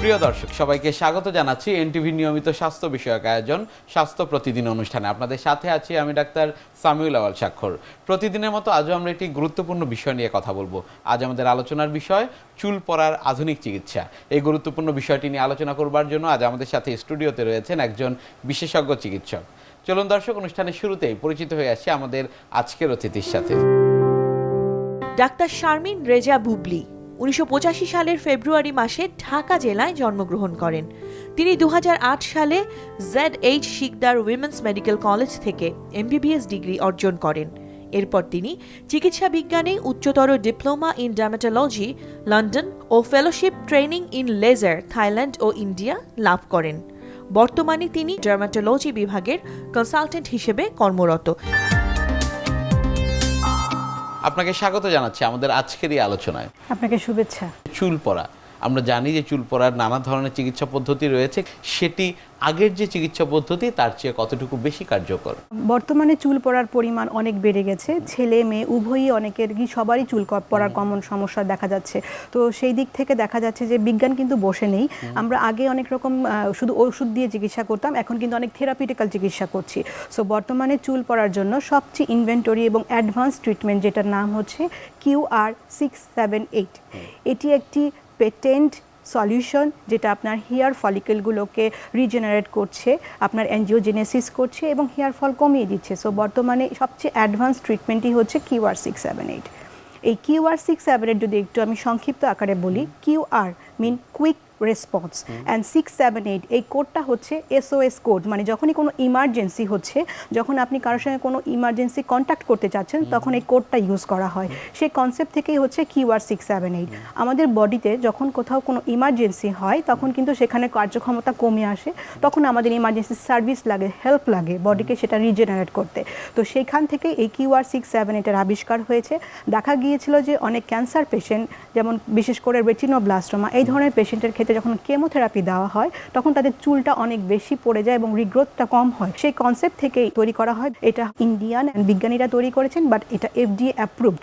প্রিয় দর্শক সবাইকে স্বাগত জানাচ্ছি এনটিভি নিয়মিত স্বাস্থ্য বিষয়ক আয়োজন স্বাস্থ্য প্রতিদিন অনুষ্ঠানে। আপনাদের সাথে আছি আমি ডাক্তার সামিউল আওয়াল স্বাক্ষর। প্রতিদিনের মতো আজও আমরা একটি গুরুত্বপূর্ণ বিষয় নিয়ে কথা বলবো। আজ আমাদের আলোচনার বিষয় চুল পড়ার আধুনিক চিকিৎসা। এই গুরুত্বপূর্ণ বিষয়টি নিয়ে আলোচনা করবার জন্য আজ আমাদের সাথে স্টুডিওতে রয়েছেন একজন বিশেষজ্ঞ চিকিৎসক। চলুন দর্শক, অনুষ্ঠানের শুরুতেই পরিচিত হয়ে আসছি আমাদের আজকের অতিথির সাথে। ডাক্তার শারমিন রেজা বুবলি 1985 সালের ফেব্রুয়ারি মাসে ঢাকা জেলায় জন্মগ্রহণ করেন। তিনি 2008 সালে ZH Sikdar women's medical college থেকে MBBS ডিগ্রি অর্জন করেন। এরপর তিনি চিকিৎসা বিজ্ঞানে উচ্চতর ডিপ্লোমা ইন ডার্মাটোলজি লন্ডন ও fellowship training in laser Thailand ও ইন্ডিয়া লাভ করেন। বর্তমানে তিনি ডার্মাটোলজি বিভাগের কনসালটেন্ট হিসেবে কর্মরত। আপনাকে স্বাগত জানাচ্ছি আমাদের আজকের এই আলোচনায়। আপনাকে শুভেচ্ছা। চুল পড়া, আমরা জানি যে চুল পড়ার নানা ধরনের চিকিৎসা পদ্ধতি রয়েছে, সেটি আগের যে চিকিৎসা পদ্ধতি তার চেয়ে কতটুকু বেশি কার্যকর? বর্তমানে চুল পড়ার পরিমাণ অনেক বেড়ে গেছে, ছেলে মেয়ে উভয়ই সবারই চুল পড়ার কমন সমস্যা দেখা যাচ্ছে। তো সেই দিক থেকে দেখা যাচ্ছে যে বিজ্ঞান কিন্তু বসে নেই। আমরা আগে অনেক রকম শুধু ওষুধ দিয়ে চিকিৎসা করতাম, এখন কিন্তু অনেক থেরাপিউটিক্যাল চিকিৎসা করছি। সো বর্তমানে চুল পড়ার জন্য সবচেয়ে ইনভেন্টরি এবং অ্যাডভান্স ট্রিটমেন্ট যেটার নাম হচ্ছে QR678। এটি একটি পেটেন্ট সলিউশন যেটা আপনার হেয়ার ফলিকেলগুলোকে রিজেনারেট করছে, আপনার অ্যাঞ্জিওজেনেসিস করছে এবং হেয়ার ফল কমিয়ে দিচ্ছে। সো বর্তমানে সবচেয়ে অ্যাডভান্স ট্রিটমেন্টই হচ্ছে QR678। এই QR678 যদি একটু আমি সংক্ষিপ্ত আকারে বলি, QR mean quick response and 678 এই কোডটা হচ্ছে SOS কোড, মানে যখনই কোনো ইমার্জেন্সি হচ্ছে, যখন আপনি কারোর সঙ্গে কোনো ইমার্জেন্সি কন্ট্যাক্ট করতে চাচ্ছেন তখন এই কোডটা ইউজ করা হয়। সেই কনসেপ্ট থেকেই হচ্ছে QR678। আমাদের বডিতে যখন কোথাও কোনো ইমার্জেন্সি হয় তখন কিন্তু সেখানে কার্যক্ষমতা কমে আসে, তখন আমাদের ইমার্জেন্সি সার্ভিস লাগে, হেল্প লাগে বডিকে সেটা রিজেনারেট করতে। তো সেইখান থেকে এই QR678 এর আবিষ্কার হয়েছে। দেখা গিয়েছিল যে অনেক ক্যান্সার পেশেন্ট, যেমন বিশেষ করে রেটিনোব্লাস্টোমা, এই ধরনের পেশেন্টের ক্ষেত্রে যখন কেমোথেরাপি দেওয়া হয় তখন তাদের চুলটা অনেক বেশি পড়ে যায় এবং রিগ্রোথটা কম হয়। সেই কনসেপ্ট থেকেই তৈরি করা হয়। এটা ইন্ডিয়ান বিজ্ঞানীরা তৈরি করেছেন, বাট এটা FDA অ্যাপ্রুভড।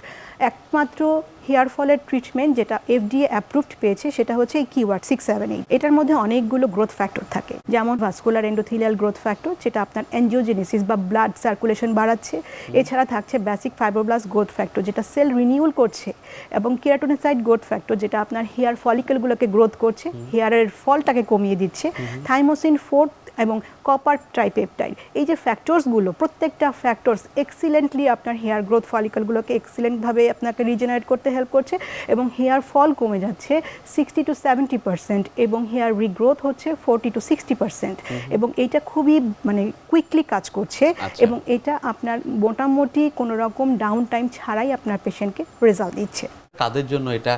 একমাত্র হেয়ার ফলের ট্রিটমেন্ট যেটা FDA অ্যাপ্রুভড পেয়েছে সেটা হচ্ছে এই QR678। এটার মধ্যে অনেকগুলো গ্রোথ ফ্যাক্টর থাকে, যেমন ভাস্কুলার এন্ডোথেলিয়াল গ্রোথ ফ্যাক্টর যেটা আপনার অ্যাঞ্জিওজেনেসিস বা ব্লাড সার্কুলেশন বাড়াচ্ছে। এছাড়া থাকছে বেসিক ফাইব্রোব্লাস্ট গ্রোথ ফ্যাক্টর যেটা সেল রিনিউয়াল করছে, এবং কেরাটোনোসাইট গ্রোথ ফ্যাক্টর যেটা আপনার হেয়ার ফলিকেলগুলোকে গ্রোথ করছে, হেয়ারের ফলটাকে কমিয়ে দিচ্ছে। থাইমোসিন 4 এবং কপার ট্রাইপেপটাইড, এই যে ফ্যাক্টরসগুলো, প্রত্যেকটা ফ্যাক্টরস এক্সিলেন্টলি আপনার হেয়ার গ্রোথ ফলিকলগুলোকে এক্সিলেন্টভাবে আপনাকে রিজেনারেট করতে হেল্প করছে, এবং হেয়ার ফল কমে যাচ্ছে 60 to 70% এবং হেয়ার রিগ্রোথ হচ্ছে 40 to 60%। এবং এইটা খুবই কুইকলি কাজ করছে, এবং এটা আপনার মোটামুটি কোনো রকম ডাউন টাইম ছাড়াই আপনার পেশেন্টকে রেজাল্ট দিচ্ছে। তাদের জন্য এটা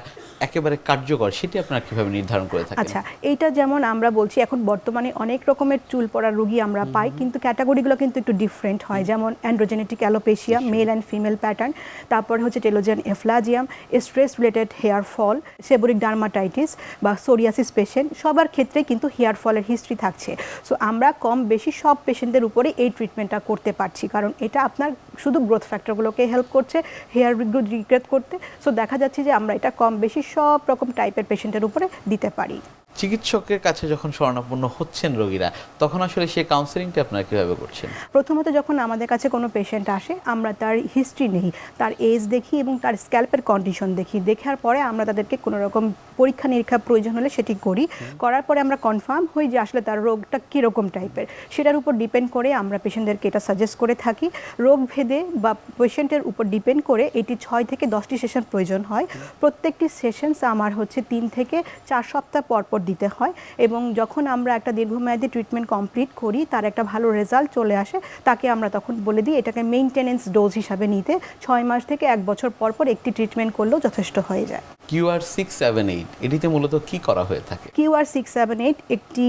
একেবারে কার্যকর, সেটি আপনারা কিভাবে নির্ধারণ করে থাকেন? আচ্ছা, এইটা যেমন আমরা বলছি এখন বর্তমানে অনেক রকমের চুল পড়ার রোগী আমরা পাই, কিন্তু ক্যাটাগরিগুলো কিন্তু একটু ডিফারেন্ট হয়। যেমন androgenetic alopecia, male and female pattern, তারপরে হচ্ছে telogen effluvium, stress related hair fall, seborrheic dermatitis বা সোরিয়াসিস পেশেন্ট, সবার ক্ষেত্রে কিন্তু হেয়ার ফলের হিস্ট্রি থাকছে। সো আমরা কম বেশি সব পেশেন্টদের উপরে এই ট্রিটমেন্টটা করতে পারছি, কারণ এটা আপনার শুধু গ্রোথ ফ্যাক্টরগুলোকে হেল্প করছে হেয়ার রিগ্রোথ রিগ্রেট করতে। সো দেখা যাচ্ছে যে আমরা এটা কম বেশি সব রকম টাইপের পেশেন্টের উপরে দিতে পারি। চিকিৎসকের কাছে যখন শরণাপন্ন হচ্ছেন রোগীরা, তখন আসলে সেই কাউন্সেলিংটা আপনারা কীভাবে করছেন? প্রথমত যখন আমাদের কাছে কোনো পেশেন্ট আসে, আমরা তার হিস্ট্রি নেই, তার এজ দেখি এবং তার স্ক্যাল্পের কন্ডিশন দেখি। দেখার পরে আমরা তাদেরকে কোনো রকম পরীক্ষা নিরীক্ষা প্রয়োজন হলে সেটি করি। করার পরে আমরা কনফার্ম হই যে আসলে তার রোগটা কীরকম টাইপের। সেটার উপর ডিপেন্ড করে আমরা পেশেন্টদেরকে এটা সাজেস্ট করে থাকি। রোগ ভেদে বা পেশেন্টের উপর ডিপেন্ড করে এটি 6 থেকে 10টি সেশন প্রয়োজন হয়। প্রত্যেকটি সেশনস আমার হচ্ছে 3 থেকে 4 সপ্তাহ পর দিতে হয়, এবং যখন আমরা একটা দীর্ঘমেয়াদী ট্রিটমেন্ট কমপ্লিট করি, তার একটা ভালো রেজাল্ট চলে আসে, তাকে আমরা তখন বলে দিই এটাকে মেইনটেনেন্স ডোজ হিসাবে নিতে। 6 মাস থেকে 1 বছর পর একটি ট্রিটমেন্ট করলেও যথেষ্ট হয়ে যায়। QR678 এটিতে মূলত কি করা হয়ে থাকে? QR678 একটি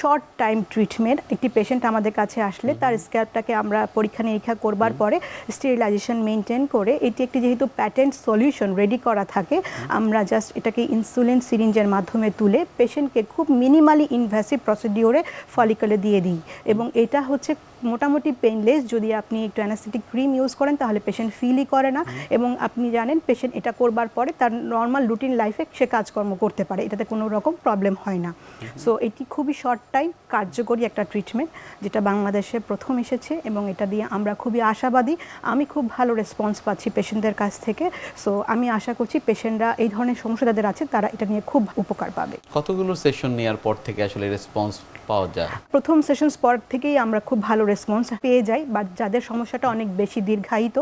শর্ট টাইম ট্রিটমেন্ট। একটি পেশেন্ট আমাদের কাছে আসলে তার স্ক্যাল্পটাকে আমরা পরীক্ষা নিরীক্ষা করবার পরে স্টেরিলাইজেশন মেনটেন করে, এটি একটি যেহেতু প্যাটেন্ট সলিউশন রেডি করা থাকে, আমরা জাস্ট এটাকে ইনসুলিন সিরিঞ্জের মাধ্যমে তুলে পেশেন্টকে খুব মিনিমালি ইনভ্যাসিভ প্রসিডিওরে ফলিকলে দিয়ে দিই, এবং এটা হচ্ছে মোটামুটি পেইনলেস। যদি আপনি একটু অ্যানাস্থেটিক ক্রিম ইউজ করেন তাহলে পেশেন্ট ফিলই করে না, এবং আপনি জানেন পেশেন্ট এটা করবার পরে তার নর্মাল রুটিন লাইফে সে কাজকর্ম করতে পারে, এটাতে কোনো রকম প্রবলেম হয় না। সো এটি খুবই শর্ট টাইম কার্যকরী একটা ট্রিটমেন্ট যেটা বাংলাদেশে প্রথম এসেছে, এবং এটা দিয়ে আমরা খুবই আশাবাদী। আমি খুব ভালো রেসপন্স পাচ্ছি পেশেন্টদের কাছ থেকে। সো আমি আশা করছি পেশেন্টরা এই ধরনের সমস্যা যাদের আছে তারা এটা নিয়ে খুব উপকার পাবে। কতগুলো সেশন নেওয়ার পর থেকে আসলে রেসপন্স পাওয়া যায়? প্রথম সেশন পর থেকেই আমরা খুব ভালো রেসপন্স পেয়ে যাই, বাট যাদের সমস্যাটা অনেক বেশি দীর্ঘায়িত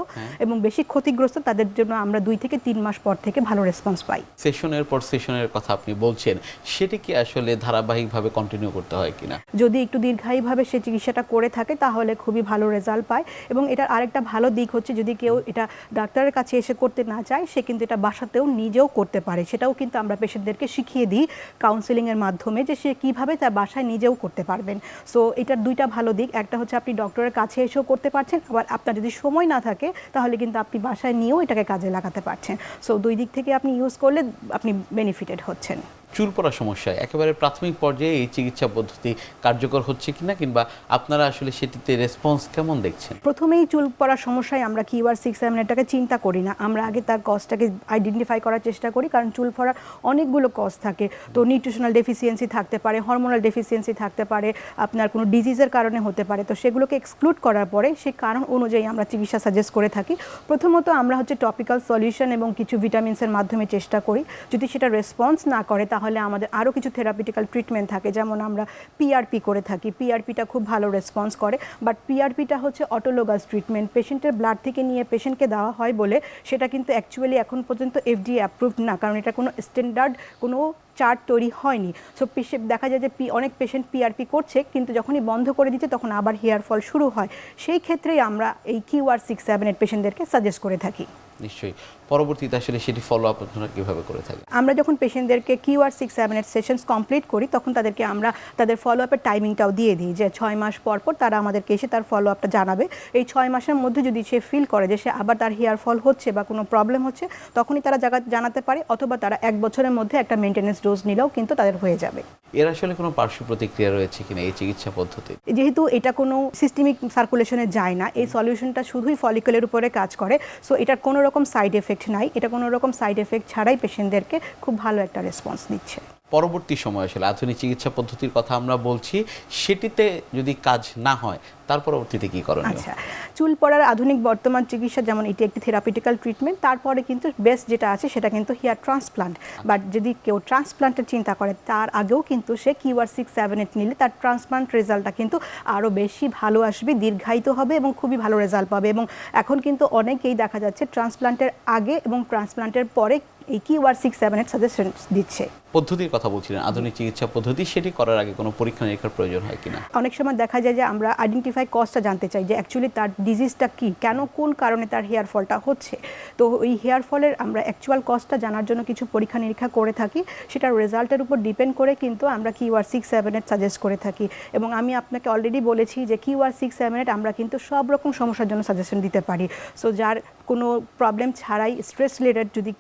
এবং বেশি ক্ষতিগ্রস্ত তাদের জন্য আমরা 2 থেকে 3 মাস পর থেকে ভালো রেসপন্স পাই। সেশনের পর সেশনের কথা আপনি বলছেন, সেটা কি আসলে ধারাবাহিকভাবে কন্টিনিউ করতে হয় কিনা? যদি একটু দীর্ঘায়ীভাবে সে চিকিৎসাটা করে থাকে তাহলে খুবই ভালো রেজাল্ট পায়। এবং এটার আরেকটা ভালো দিক হচ্ছে, যদি কেউ এটা ডাক্তারের কাছে এসে করতে না চায় সে কিন্তু এটা বাসাতেও নিজেও করতে পারে। সেটাও কিন্তু আমরা পেশেন্টদেরকে শিখিয়ে দিই কাউন্সেলিংয়ের মাধ্যমে, যে সে কীভাবে তার বাসায় নিজেও করতে পারবেন। সো এটার 2টা ভালো দিক, একটা হচ্ছে আপনি ডক্টরের কাছে এসেও করতে পারছেন, আবার আপনার যদি সময় না থাকে তাহলে কিন্তু আপনি বাসায় নিয়েও এটাকে কাজে লাগাতে পারছেন। সো 2 দিক থেকে আপনি ইউজ করলে আপনি বেনিফিটেড হচ্ছেন। চুল পড়া সমস্যায় একেবারে প্রাথমিক পর্যায়ে এই চিকিৎসা পদ্ধতি কার্যকর হচ্ছে কিনা, কিংবা আপনারা আসলে সেটিতে রেসপন্স কেমন দেখছেন? প্রথমেই চুল পড়ার সমস্যায় আমরা QR-6-7টাকে চিন্তা করি না, আমরা আগে তার কজটাকে আইডেন্টিফাই করার চেষ্টা করি, কারণ চুল পড়ার অনেকগুলো কজ থাকে। তো নিউট্রিশনাল ডেফিসিয়েন্সি থাকতে পারে, হরমোনাল ডেফিসিয়েন্সি থাকতে পারে, আপনার কোনো ডিজিজের কারণে হতে পারে। তো সেগুলোকে এক্সক্লুড করার পরে সেই কারণ অনুযায়ী আমরা চিকিৎসা সাজেস্ট করে থাকি। প্রথমত আমরা হচ্ছে টপিক্যাল সলিউশন এবং কিছু ভিটামিনসের মাধ্যমে চেষ্টা করি। যদি সেটা রেসপন্স না করে তাহলে আমাদের আরও কিছু থেরাপিটিক্যাল ট্রিটমেন্ট থাকে, যেমন আমরা PRP করে থাকি। PRPটা খুব ভালো রেসপন্স করে, বাট PRPটা হচ্ছে অটোলোগাস ট্রিটমেন্ট, পেশেন্টের ব্লাড থেকে নিয়ে পেশেন্টকে দেওয়া হয় বলে সেটা কিন্তু অ্যাকচুয়ালি এখন পর্যন্ত FDA অ্যাপ্রুভড না, কারণ এটা কোনো স্ট্যান্ডার্ড কোনো চার্ট তৈরি হয়নি। সো দেখা যায় যে অনেক পেশেন্ট PRP করছে, কিন্তু যখনই বন্ধ করে দিচ্ছে তখন আবার হেয়ার ফল শুরু হয়। সেই ক্ষেত্রেই আমরা এই QR-6-7 পেশেন্টদেরকে সাজেস্ট করে থাকি। নিশ্চয়ই। পরবর্তীতে আসলে সেটি ফলো আপ আপনারা কীভাবে করে থাকেন? আমরা যখন পেশেন্টদেরকে QR-6-7 সেশনস কমপ্লিট করি তখন তাদেরকে আমরা তাদের ফলো আপের টাইমিংটাও দিয়ে দিই, যে 6 মাস পর পর তারা আমাদেরকে এসে তার ফলো আপটা জানাবে। এই 6 মাসের মধ্যে যদি সে ফিল করে যে সে আবার তার হেয়ার ফল হচ্ছে বা কোনো প্রবলেম হচ্ছে, তখনই তারা জানাতে পারে, অথবা তারা 1 বছরের মধ্যে একটা মেনটেন্যান্স ডোজ নিলেও কিন্তু তাদের হয়ে যাবে। এর আসলে কোনো পার্শ্ব প্রতিক্রিয়া রয়েছে কিনা এই চিকিৎসা পদ্ধতি? যেহেতু এটা কোনো সিস্টেমিক সার্কুলেশনে যায় না, এই সলিউশনটা শুধুই ফলিকুলের উপরে কাজ করে, সো এটার কোনো রকম সাইড এফেক্ট নাই। এটা কোনো রকম সাইড এফেক্ট ছাড়াই পেশেন্টদেরকে খুব ভালো একটা রেসপন্স দিচ্ছে। পরবর্তী সময় আসলে আধুনিক চিকিৎসা পদ্ধতির কথা আমরা বলছি, সেটিতে যদি কাজ না হয় তার পরবর্তীতে কী করণীয়? আচ্ছা, চুল পড়ার আধুনিক বর্তমান চিকিৎসা, যেমন এটি একটি থেরাপিটিক্যাল ট্রিটমেন্ট, তারপরে কিন্তু বেস্ট যেটা আছে সেটা কিন্তু হেয়ার ট্রান্সপ্লান্ট। বাট যদি কেউ ট্রান্সপ্লান্টের চিন্তা করে তার আগেও কিন্তু সে QR-6-7 নিলে তার ট্রান্সপ্লান্ট রেজাল্টটা কিন্তু আরও বেশি ভালো আসবে, দীর্ঘায়িত হবে এবং খুবই ভালো রেজাল্ট পাবে। এবং এখন কিন্তু অনেকেই দেখা যাচ্ছে ট্রান্সপ্লান্টের আগে এবং ট্রান্সপ্লান্টের পরে এই QR-6-7 সাজেশন দিচ্ছে। পদ্ধতির কথা বলছিলেন, আধুনিক চিকিৎসা পদ্ধতি, সেটি করার আগে কোনো পরীক্ষা নিরীক্ষার প্রয়োজন হয় কিনা? অনেক সময় দেখা যায় যে আমরা আইডেন্টিফাই কজটা জানতে চাই, যে অ্যাকচুয়ালি তার ডিজিজটা কী, কেন কোন কারণে তার হেয়ার ফলটা হচ্ছে। তো ওই হেয়ার ফলের আমরা অ্যাকচুয়াল কজটা জানার জন্য কিছু পরীক্ষা নিরীক্ষা করে থাকি, সেটার রেজাল্টের উপর ডিপেন্ড করে কিন্তু আমরা QR-6-7 সাজেস্ট করে থাকি। এবং আমি আপনাকে অলরেডি বলেছি যে QR-6-7 আমরা কিন্তু সব রকম সমস্যার জন্য সাজেশন দিতে পারি। সো যার কোনো প্রবলেম ছাড়াই স্ট্রেস রিলেটেড যদি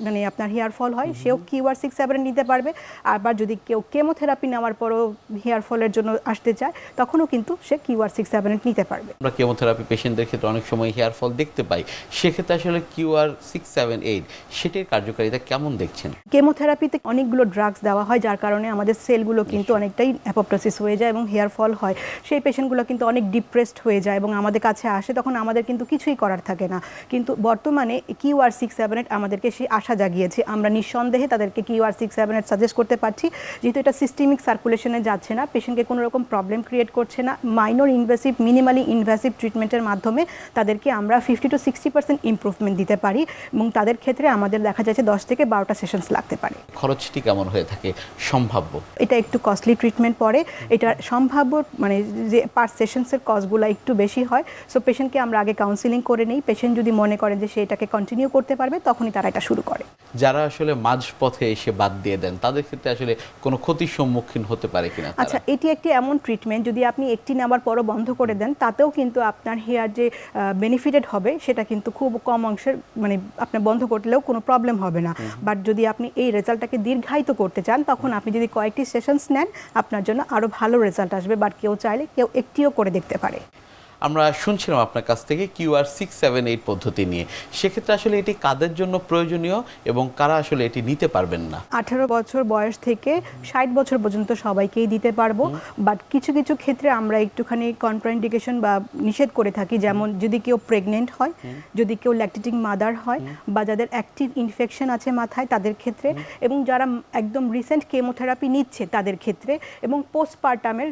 মানে আপনার হেয়ার ফল হয়, সেও QR-6-7 নিতে পারবে। আবার যদি কেউ কেমোথেরাপি নেওয়ার পরও হেয়ার ফলের জন্য আসতে চায় তখনও কিন্তু সে QR-6-7 নিতে পারবে। আমরা কেমোথেরাপি পেশেন্টদের ক্ষেত্রে অনেক সময় হেয়ার ফল দেখতে পাই, সেক্ষেত্রে আসলে QR-6-7 সেটির কার্যকারিতা কেমন দেখছেন? কেমোথেরাপিতে অনেকগুলো ড্রাগস দেওয়া হয়, যার কারণে আমাদের সেলগুলো কিন্তু অনেকটাই অ্যাপোপ্টোসিস হয়ে যায় এবং হেয়ার ফল হয়। সেই পেশেন্টগুলো কিন্তু অনেক ডিপ্রেসড হয়ে যায় এবং আমাদের কাছে আসে, তখন আমাদের কিন্তু কিছুই করার থাকে না। কিন্তু বর্তমানে QR-6-7 আমাদেরকে সেই আশা জাগিয়েছে। আমরা নিঃসন্দেহে তাদেরকে QR-6-7 সাজেস্ট করতে পারছি, যেহেতু এটা সিস্টেমিক সার্কুলেশনে যাচ্ছে না, পেশেন্টকে কোনো রকম প্রবলেম ক্রিয়েট করছে না। মাইনর ইনভেসিভ, মিনিমালি ইনভেসিভ ট্রিটমেন্টের মাধ্যমে তাদেরকে আমরা 50 to 60% ইমপ্রুভমেন্ট দিতে পারি এবং তাদের ক্ষেত্রে আমাদের দেখা যাচ্ছে 10 থেকে 12টা সেশনস লাগতে পারে। খরচটি কেমন হয়ে থাকে সম্ভাব্য? এটা একটু কস্টলি ট্রিটমেন্ট পড়ে, এটা সম্ভাব্য মানে যে পার সেশনসের কস্টগুলো একটু বেশি হয়। সো পেশেন্টকে আমরা আগে কাউন্সিলিং করে নিই, পেশেন্ট যদি মনে করেন যে সে এটাকে কন্টিনিউ করতে পারবে তখনই তারা এটা শুরু করে। যারা আসলে মাঝপথে এসে বাদ দিয়ে দেন তাদের ক্ষেত্রে আসলে কোনো ক্ষতির সম্মুখীন হতে পারে কিনা? আচ্ছা, এটি একটি এমন ট্রিটমেন্ট যদি আপনি একটি নেওয়ার পরও বন্ধ করে দেন তাতেও কিন্তু আপনার হেয়ার যে বেনিফিটেড হবে সেটা কিন্তু খুব কম অংশের, মানে আপনি বন্ধ করলেও কোনো প্রবলেম হবে না। বাট যদি আপনি এই রেজাল্টটাকে দীর্ঘায়িত করতে চান তখন আপনি যদি কয়েকটি সেশনস নেন আপনার জন্য আরও ভালো রেজাল্ট আসবে। বাট কেউ চাইলে কেউ একটিও করে দেখতে পারে। আমরা শুনছিলাম আপনার কাছ থেকে QR678 পদ্ধতি নিয়ে, সেক্ষেত্রে আসলে এটি কাদের জন্য প্রয়োজনীয় এবং কারা আসলে এটি নিতে পারবেন না? 18 বছর বয়স থেকে 60 বছর পর্যন্ত সবাইকেই দিতে পারবো, বাট কিছু কিছু ক্ষেত্রে আমরা একটুখানি কন্ট্রাইন্ডিকেশন বা নিষেধ করে থাকি, যেমন যদি কেউ প্রেগনেন্ট হয়, যদি কেউ ল্যাকটেটিং মাদার হয়, বা যাদের অ্যাক্টিভ ইনফেকশন আছে মাথায় তাদের ক্ষেত্রে, এবং যারা একদম রিসেন্ট কেমোথেরাপি নিচ্ছে তাদের ক্ষেত্রে, এবং পোস্টপার্টামের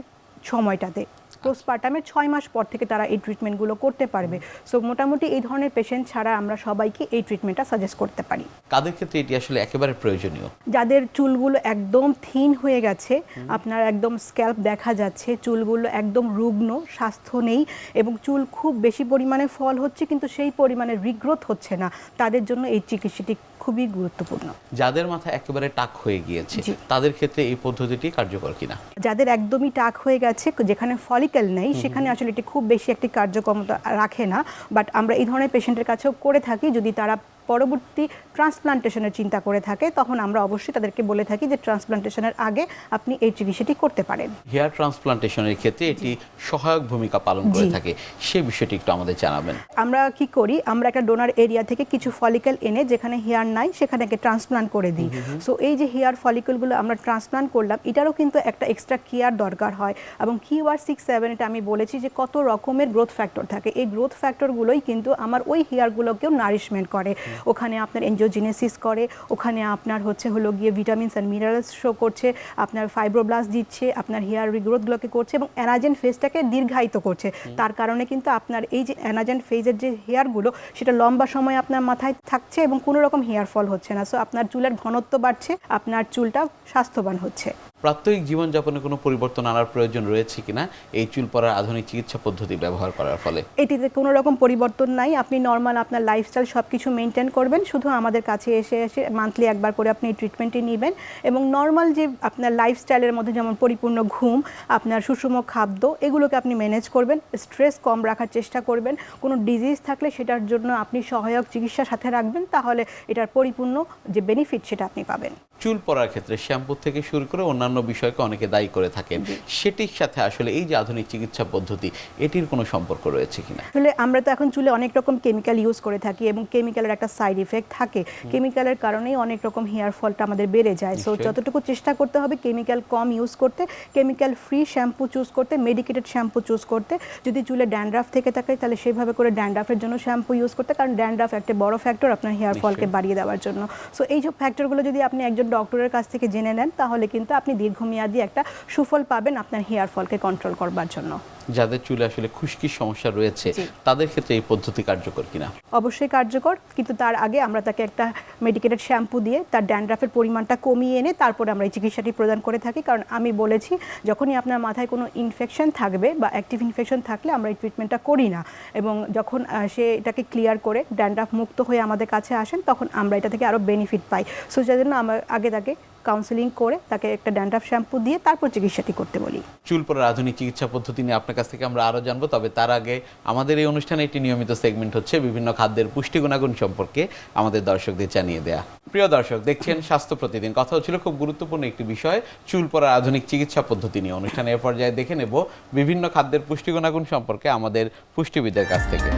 সময়টাতে পোস্টপার্টামের 6 মাস পর থেকে তারা এই ট্রিটমেন্টগুলো করতে পারবে। সো মোটামুটি এই ধরনের পেশেন্ট ছাড়া আমরা সবাইকে এই ট্রিটমেন্টটা সাজেস্ট করতে পারি। কাদের ক্ষেত্রে এটি আসলে একেবারে প্রয়োজনীয়? যাদের চুলগুলো একদম থিন হয়ে গেছে, আপনার একদম স্ক্যাল্প দেখা যাচ্ছে, চুলগুলো একদম রুগ্ন, স্বাস্থ্য নেই এবং চুল খুব বেশি পরিমাণে ফল হচ্ছে কিন্তু সেই পরিমাণে রিগ্রোথ হচ্ছে না, তাদের জন্য এই চিকিৎসাটি খুবই গুরুত্বপূর্ণ। যাদের মাথা একেবারে টাক হয়ে গিয়েছে তাদের ক্ষেত্রে এই পদ্ধতিটি কার্যকর কিনা? যাদের একদমই টাক হয়ে গেছে, যেখানে ফলিকেল নেই, সেখানে আসলে এটি খুব বেশি একটি কার্যক্ষমতা রাখে না, বাট আমরা এই ধরনের পেশেন্টের কাছেও করে থাকি। যদি তারা পরবর্তী ট্রান্সপ্লান্টেশনের চিন্তা করে থাকে তখন আমরা অবশ্যই তাদেরকে বলে থাকি যে ট্রান্সপ্লান্টেশনের আগে আপনি এই চিকিৎসাটি করতে পারেন। হেয়ার ট্রান্সপ্লান্টেশনের ক্ষেত্রে এটি সহায়ক ভূমিকা পালন করে থাকে, সেই বিষয়টি একটু আমাদের জানাবেন। আমরা কি করি, আমরা একটা ডোনার এরিয়া থেকে কিছু ফলিকেল এনে যেখানে হেয়ার নাই সেখানে ট্রান্সপ্লান্ট করে দিই। সো এই যে হেয়ার ফলিকেলগুলো আমরা ট্রান্সপ্লান্ট করলাম, এটারও কিন্তু একটা এক্সট্রা কেয়ার দরকার হয়, এবং QR678 এটা আমি বলেছি যে কত রকমের গ্রোথ ফ্যাক্টর থাকে, এই গ্রোথ ফ্যাক্টরগুলোই কিন্তু আমার ওই হেয়ারগুলোকেও নারিশমেন্ট করে। ওখানে আপনার এনজিওজেনেসিস করে, ওখানে আপনার হলো গিয়ে ভিটামিনস অ্যান্ড মিনারেলস শো করছে, আপনার ফাইব্রোব্লাস্ট দিচ্ছে, আপনার হেয়ার রিগ্রোথগুলোকে করছে এবং অ্যানাজেন ফেজটাকে দীর্ঘায়িত করছে। তার কারণে কিন্তু আপনার এই যে অ্যানাজেন ফেজের যে হেয়ারগুলো সেটা লম্বা সময় আপনার মাথায় থাকছে এবং কোনো রকম হেয়ার ফল হচ্ছে না। সো আপনার চুলের ঘনত্ব বাড়ছে, আপনার চুলটা স্বাস্থ্যবান হচ্ছে। প্রাত্যহিক জীবনযাপনে কোনো পরিবর্তন আনার প্রয়োজন রয়েছে কিনা এই চুল পড়ার আধুনিক চিকিৎসা পদ্ধতি ব্যবহার করার ফলে? এটিতে কোনো রকম পরিবর্তন নাই, আপনি নর্মাল আপনার লাইফস্টাইল সব কিছু মেনটেন করবেন, শুধু আমাদের কাছে এসে মান্থলি একবার করে আপনি এই ট্রিটমেন্টটি নেবেন এবং নর্মাল যে আপনার লাইফস্টাইলের মধ্যে যেমন পরিপূর্ণ ঘুম, আপনার সুষম খাদ্য, এগুলোকে আপনি ম্যানেজ করবেন, স্ট্রেস কম রাখার চেষ্টা করবেন, কোনো ডিজিজ থাকলে সেটার জন্য আপনি সহায়ক চিকিৎসার সাথে রাখবেন, তাহলে এটার পরিপূর্ণ যে বেনিফিট সেটা আপনি পাবেন। চুল পড়ার ক্ষেত্রে শ্যাম্পু থেকে শুরু করে অন্যান্য বিষয়কে অনেকে দায়ী করে থাকেন, সেটির সাথে আসলে এই যে আধুনিক চিকিৎসা পদ্ধতি এটির কোনো সম্পর্ক রয়েছে কিনা? আসলে আমরা তো এখন চুলে অনেক রকম কেমিক্যাল ইউজ করে থাকি এবং কেমিক্যালের একটা সাইড ইফেক্ট থাকে, কেমিক্যালের কারণেই অনেক রকম হেয়ার ফলটা আমাদের বেড়ে যায়। সো যতটুকু চেষ্টা করতে হবে কেমিক্যাল কম ইউজ করতে, কেমিক্যাল ফ্রি শ্যাম্পু চুজ করতে, মেডিকেটেড শ্যাম্পু চুজ করতে, যদি চুলে ড্যান্ড্রাফ থেকে থাকে তাহলে সেভাবে করে ড্যান্ড্রাফের জন্য শ্যাম্পু ইউজ করতে, কারণ ড্যান্ড্রাফ একটা বড় ফ্যাক্টর আপনার হেয়ার ফলকে বাড়িয়ে দেওয়ার জন্য। সো এই যে ফ্যাক্টরগুলো যদি আপনি একজন ডক্টরের কাছ থেকে জেনে নেন তাহলে কিন্তু আপনি দীর্ঘমেয়াদী একটা সুফল পাবেন আপনার হেয়ার ফলকে কন্ট্রোল করবার জন্য। যাদের চুলে আসলে খুশকির সমস্যা রয়েছে তাদের ক্ষেত্রে এই পদ্ধতি কার্যকর কিনা? অবশ্যই কার্যকর, কিন্তু তার আগে আমরা তাকে একটা মেডিকেটেড শ্যাম্পু দিয়ে তার ড্যান্ড্রাফের পরিমাণটা কমিয়ে এনে তারপরে আমরা এই চিকিৎসাটি প্রদান করে থাকি, কারণ আমি বলেছি যখনই আপনার মাথায় কোনো ইনফেকশন থাকবে বা অ্যাক্টিভ ইনফেকশন থাকলে আমরা এই ট্রিটমেন্টটা করি না, এবং যখন সে এটাকে ক্লিয়ার করে ড্যান্ড্রাফ মুক্ত হয়ে আমাদের কাছে আসেন তখন আমরা এটা থেকে আরও বেনিফিট পাই। সো যার জন্য আমরা আগে তাকে কাউন্সেলিং করে তাকে একটা ড্যান্ড্রাফ শ্যাম্পু দিয়ে তারপর চিকিৎসাটি করতে বলি। চুল পড়ার আধুনিক চিকিৎসা পদ্ধতি নিয়ে আপনার কাছ থেকে আমরা আরও জানবো, তবে তার আগে আমাদের এই অনুষ্ঠানে একটি নিয়মিত সেগমেন্ট হচ্ছে বিভিন্ন খাদ্যের পুষ্টি গুণাগুণ সম্পর্কে আমাদের দর্শকদের জানিয়ে দেয়া। প্রিয় দর্শক, দেখছেন স্বাস্থ্য প্রতিদিন। কথা হচ্ছিল খুব গুরুত্বপূর্ণ একটি বিষয়, চুল পড়ার আধুনিক চিকিৎসা পদ্ধতি নিয়ে। অনুষ্ঠানের পর্যায়ে দেখে নেব বিভিন্ন খাদ্যের পুষ্টি গুণাগুণ সম্পর্কে আমাদের পুষ্টিবিদদের কাছ থেকে।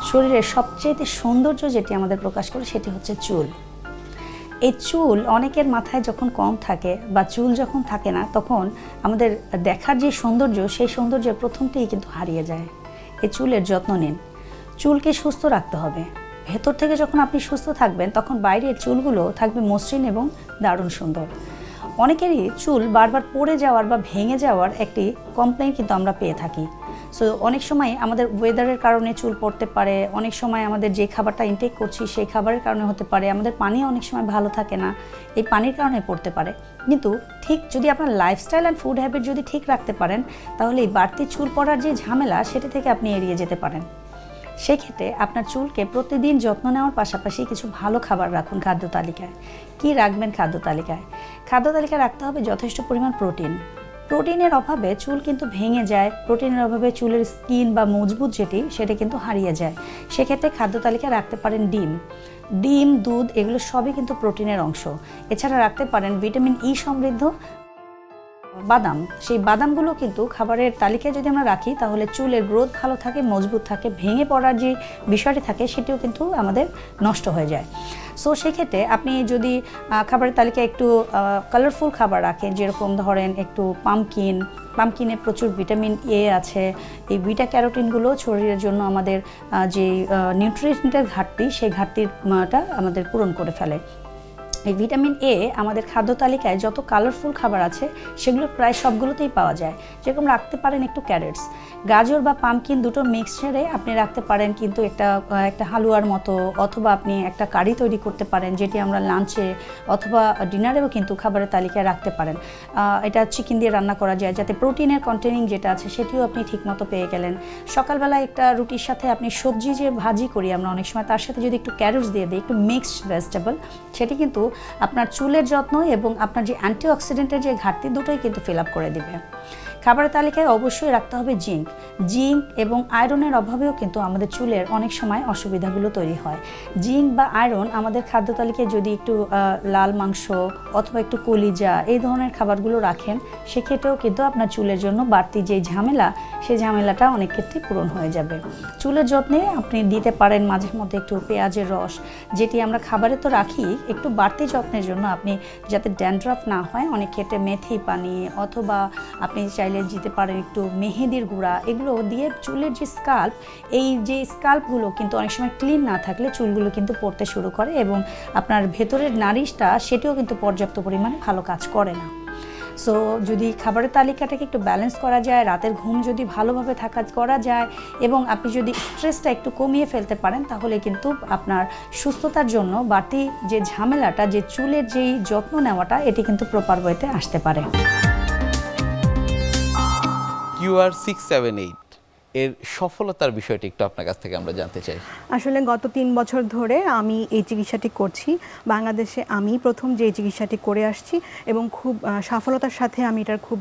শরীরের সবচেয়ে সৌন্দর্য যেটি আমাদের প্রকাশ করে সেটি হচ্ছে চুল। এই চুল অনেকের মাথায় যখন কম থাকে বা চুল যখন থাকে না তখন আমাদের দেখার যে সৌন্দর্য সেই সৌন্দর্যের প্রথমটিই কিন্তু হারিয়ে যায়। এই চুলের যত্ন নিন, চুলকে সুস্থ রাখতে হবে। ভেতর থেকে যখন আপনি সুস্থ থাকবেন তখন বাইরের চুলগুলো থাকবে মসৃণ এবং দারুণ সুন্দর। অনেকেরই চুল বারবার পড়ে যাওয়ার বা ভেঙে যাওয়ার একটি কমপ্লেইন কিন্তু আমরা পেয়ে থাকি। সো অনেক সময় আমাদের ওয়েদারের কারণে চুল পড়তে পারে, অনেক সময় আমাদের যে খাবারটা ইনটেক করছি সেই খাবারের কারণে হতে পারে, আমাদের পানি অনেক সময় ভালো থাকে না, এই পানির কারণে পড়তে পারে। কিন্তু ঠিক যদি আপনার লাইফস্টাইল অ্যান্ড ফুড হ্যাবিট যদি ঠিক রাখতে পারেন তাহলে এই বাড়তি চুল পড়ার যে ঝামেলা সেটা থেকে আপনি এড়িয়ে যেতে পারেন। সেক্ষেত্রে আপনার চুলকে প্রতিদিন যত্ন নেওয়ার পাশাপাশি কিছু ভালো খাবার রাখুন খাদ্য তালিকায়। কী রাখবেন খাদ্য তালিকায়? খাদ্য তালিকায় রাখতে হবে যথেষ্ট পরিমাণ প্রোটিন। প্রোটিনের অভাবে চুল কিন্তু ভেঙে যায়, প্রোটিনের অভাবে চুলের স্কিন বা মজবুত যেটি সেটা কিন্তু হারিয়ে যায়। সেক্ষেত্রে খাদ্য তালিকায় রাখতে পারেন ডিম, দুধ, এগুলো সবই কিন্তু প্রোটিনের অংশ। এছাড়া রাখতে পারেন ভিটামিন ই সমৃদ্ধ বাদাম, সেই বাদামগুলো কিন্তু খাবারের তালিকায় যদি আমরা রাখি তাহলে চুলের গ্রোথ ভালো থাকে, মজবুত থাকে, ভেঙে পড়ার যে বিষয়টি থাকে সেটিও কিন্তু আমাদের নষ্ট হয়ে যায়। সো সেক্ষেত্রে আপনি যদি খাবারের তালিকায় একটু কালারফুল খাবার রাখেন, যেরকম ধরেন একটু পামকিনে প্রচুর ভিটামিন এ আছে, এই বিটা ক্যারোটিনগুলো শরীরের জন্য আমাদের যে নিউট্রিয়েন্টের ঘাটতি, সেই ঘাটতিটা আমাদের পূরণ করে ফেলে। এই ভিটামিন এ আমাদের খাদ্য তালিকায় যত কালারফুল খাবার আছে সেগুলো প্রায় সবগুলোতেই পাওয়া যায়। যেরকম রাখতে পারেন একটু ক্যারেটস, গাজর বা পামকিন দুটো মিক্সচারে আপনি রাখতে পারেন কিন্তু একটা হালুয়ার মতো, অথবা আপনি একটা কারি তৈরি করতে পারেন যেটি আমরা লাঞ্চে অথবা ডিনারেও কিন্তু খাবারের তালিকায় রাখতে পারেন। এটা চিকেন দিয়ে রান্না করা যায় যাতে প্রোটিনের কন্টেনিং যেটা আছে সেটিও আপনি ঠিকমতো পেয়ে গেলেন। সকালবেলা একটা রুটির সাথে আপনি সবজি যে ভাজি করি আমরা অনেক সময়, তার সাথে যদি একটু ক্যারটস দিয়ে দিই, একটু মিক্সড ভেজিটেবল, সেটি কিন্তু আপনার চুলের যত্ন এবং আপনার যে অ্যান্টিঅক্সিডেন্টের যে ঘাটতি দুটোই কিন্তু ফিল আপ করে দিবে। খাবারের তালিকায় অবশ্যই রাখতে হবে জিঙ্ক এবং আয়রনের অভাবেও কিন্তু আমাদের চুলের অনেক সময় অসুবিধাগুলো তৈরি হয়। জিঙ্ক বা আয়রন আমাদের খাদ্য তালিকায় যদি একটু লাল মাংস অথবা একটু কলিজা এই ধরনের খাবারগুলো রাখেন, সেক্ষেত্রেও কিন্তু আপনার চুলের জন্য বাড়তি যে ঝামেলা, সেই ঝামেলাটা অনেক ক্ষেত্রে পূরণ হয়ে যাবে। চুলের যত্নে আপনি দিতে পারেন মাঝে মধ্যে একটু পেঁয়াজের রস, যেটি আমরা খাবারে তো রাখি, একটু বাড়তি যত্নের জন্য আপনি যাতে ড্যান্ড্রাফ না হয়, অনেক ক্ষেত্রে মেথি পানি অথবা আপনি চাইলে দিতে পারেন একটু মেহেদির গুঁড়া, এগুলো দিয়ে চুলের যে স্কাল্প, এই যে স্কাল্পগুলো কিন্তু অনেক সময় ক্লিন না থাকলে চুলগুলো কিন্তু পড়তে শুরু করে এবং আপনার ভেতরের নারিশটা সেটিও কিন্তু পর্যাপ্ত পরিমাণে ভালো কাজ করে না। সো যদি খাবারের তালিকাটাকে একটু ব্যালেন্স করা যায়, রাতের ঘুম যদি ভালোভাবে করা যায় এবং আপনি যদি স্ট্রেসটা একটু কমিয়ে ফেলতে পারেন, তাহলে কিন্তু আপনার সুস্থতার জন্য বাড়তি যে ঝামেলাটা, যে চুলের যেই যত্ন নেওয়াটা, এটি কিন্তু প্রপার ওয়েতে আসতে পারে। QR 678 এর সফলতার বিষয়টি একটু আপনার কাছ থেকে আমরা জানতে চাই। আসলে গত 3 বছর ধরে আমি এই চিকিৎসাটি করছি। বাংলাদেশে আমি প্রথম যে চিকিৎসাটি করে আসছি এবং খুব সফলতার সাথে আমি এটার খুব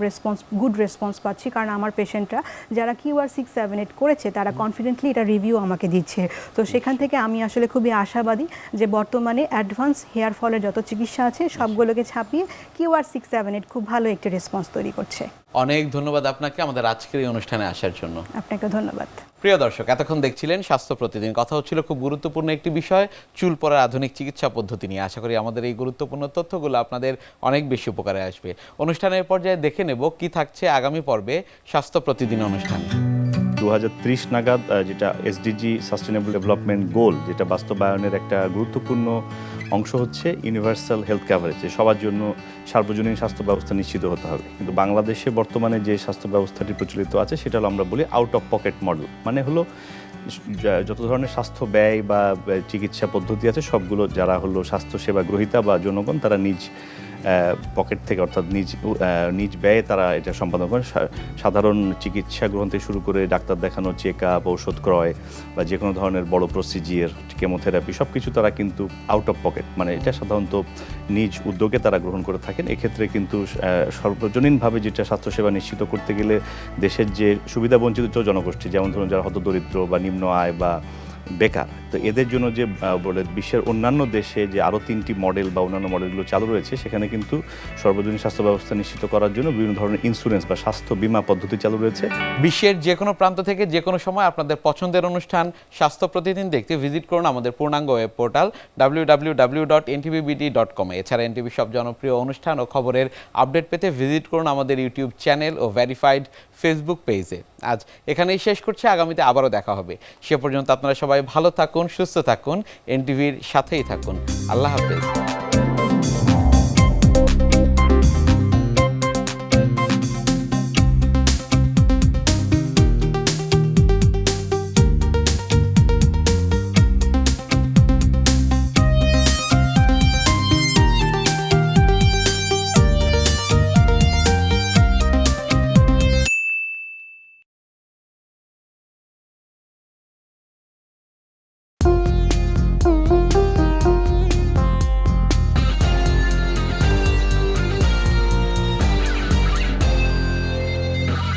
গুড রেসপন্স পাচ্ছি, কারণ আমার পেশেন্টরা যারা QR 678 করেছে তারা কনফিডেন্টলি এটা রিভিউ আমাকে দিচ্ছে। তো সেখান থেকে আমি আসলে খুবই আশাবাদী যে বর্তমানে অ্যাডভান্স হেয়ার ফলের যত চিকিৎসা আছে সবগুলোকে ছাপিয়ে QR 678 খুব ভালো একটি রেসপন্স তৈরি করছে। অনেক ধন্যবাদ আপনাকে আমাদের আজকের এই অনুষ্ঠানে আসার জন্য। আপনাকে ধন্যবাদ। প্রিয় দর্শক, এতক্ষণ দেখছিলেন স্বাস্থ্য প্রতিদিন। কথা হচ্ছিল খুব গুরুত্বপূর্ণ একটি বিষয়, চুল পড়ার আধুনিক চিকিৎসা পদ্ধতি নিয়ে। আশা করি আমাদের এই গুরুত্বপূর্ণ তথ্যগুলো আপনাদের অনেক বেশি উপকারে আসবে। অনুষ্ঠানের পর্যায়ে দেখে নেব কি থাকছে আগামী পর্বে স্বাস্থ্য প্রতিদিন অনুষ্ঠানে। 2030 নাগাদ যেটা SDG সাস্টেনেবল ডেভেলপমেন্ট গোল, যেটা বাস্তবায়নের একটা গুরুত্বপূর্ণ অংশ হচ্ছে ইউনিভার্সাল হেলথ কাভারেজ, সবার জন্য সার্বজনীন স্বাস্থ্য ব্যবস্থা নিশ্চিত হতে হবে। কিন্তু বাংলাদেশে বর্তমানে যে স্বাস্থ্য ব্যবস্থাটি প্রচলিত আছে সেটা হলো আমরা বলি আউট অফ পকেট মডেল। মানে হলো যত ধরনের স্বাস্থ্য ব্যয় বা চিকিৎসা পদ্ধতি আছে সবগুলো যারা হলো স্বাস্থ্যসেবা গ্রহীতা বা জনগণ তারা নিজ পকেট থেকে, অর্থাৎ নিজ ব্যয়ে তারা এটা সম্পাদন করেন। সাধারণ চিকিৎসা গ্রহণ থেকে শুরু করে ডাক্তার দেখানো, চেক আপ, ঔষধ ক্রয় বা যে কোনো ধরনের বড় প্রসিজিয়ার, কেমোথেরাপি সব কিছু তারা কিন্তু আউট অফ পকেট, মানে এটা সাধারণত নিজ উদ্যোগে তারা গ্রহণ করে থাকেন। এক্ষেত্রে কিন্তু সর্বজনীনভাবে যেটা স্বাস্থ্যসেবা নিশ্চিত করতে গেলে দেশের যে সুবিধা বঞ্চিত জনগোষ্ঠী, যেমন ধরুন যারা হতদরিদ্র বা নিম্ন আয় বা বেকার, তো এদের জন্য যে বলে বিশ্বের অন্যান্য দেশে যে আরও 3টি মডেল বা অন্যান্য মডেলগুলো চালু রয়েছে, সেখানে কিন্তু সর্বজনীন স্বাস্থ্য ব্যবস্থা নিশ্চিত করার জন্য বিভিন্ন ধরনের ইন্স্যুরেন্স বা স্বাস্থ্য বীমা পদ্ধতি চালু রয়েছে। বিশ্বের যে কোনো প্রান্ত থেকে যে কোনো সময় আপনাদের পছন্দের অনুষ্ঠান স্বাস্থ্য প্রতিদিন দেখতে ভিজিট করুন আমাদের পূর্ণাঙ্গ ওয়েব পোর্টাল www.ntvbd.com। এছাড়া এনটিভি সব জনপ্রিয় অনুষ্ঠান ও খবরের আপডেট পেতে ভিজিট করুন আমাদের ইউটিউব চ্যানেল ও ভেরিফাইড ফেসবুক পেজে। আজ এখানেই শেষ করছি, আগামীতে আবারও দেখা হবে। সে পর্যন্ত আপনারা সবাই ভালো থাকুন, সুস্থ থাকুন, এনটিভির সাথেই থাকুন। আল্লাহ হাফেজ।